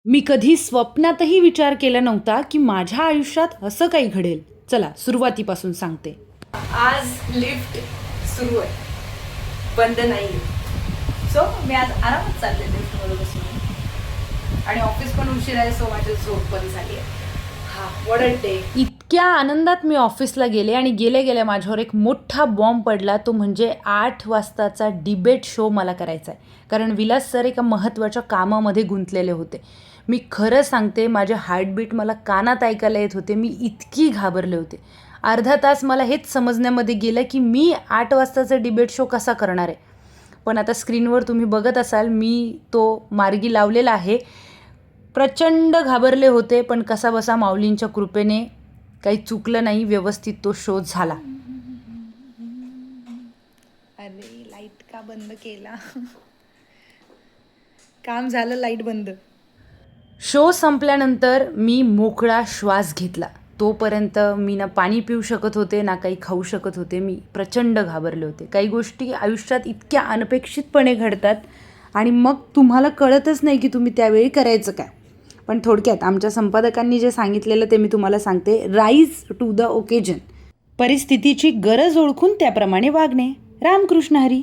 मी कधी स्वप्नातही विचार केला नव्हता की माझ्या आयुष्यात असं काही घडेल. चला सुरुवातीपासून सांगते. आज लिफ्ट सुरू आहे, बंद नाही. सो मी आज आरामात चालले लिफ्टमध्ये बसून आणि ऑफिस पण उशीर आहे, सो माझी झोप पण झाली आहे. What a day. इतक्या आनंदात मी ऑफिसला गेले आणि गेल्या माझ्यावर एक मोठा बॉम्ब पडला. तो म्हणजे 8 वाजताचा डिबेट शो मला करायचा आहे. कारण विलास सर एका महत्त्वाच्या कामामध्ये गुंतलेले होते. मी खरं सांगते, माझे हार्टबीट मला कानात ऐकायला येत होते. मी इतकी घाबरले होते. अर्धा तास मला हेच समजण्यामध्ये गेलं की मी 8 वाजताचा डिबेट शो कसा करणार आहे. पण आता स्क्रीनवर तुम्ही बघत असाल, मी तो मार्गी लावलेला आहे. प्रचंड घाबरले होते, पण कसाबसा माऊलींच्या कृपेने काही चुकलं नाही, व्यवस्थित तो शो झाला. अरे लाईट का बंद केला. काम झालं, लाईट बंद. शो संपल्यानंतर मी मोकळा श्वास घेतला. तोपर्यंत मी ना पाणी पिऊ शकत होते, ना काही खाऊ शकत होते. मी प्रचंड घाबरले होते. काही गोष्टी आयुष्यात इतक्या अनपेक्षितपणे घडतात आणि मग तुम्हाला कळतच नाही की तुम्ही त्यावेळी करायचं काय. पण थोडक्यात आमच्या संपादकांनी जे सांगितलेलं ते मी तुम्हाला सांगते. Rise to the occasion. परिस्थितीची गरज ओळखून त्याप्रमाणे वागणे. रामकृष्ण हरी.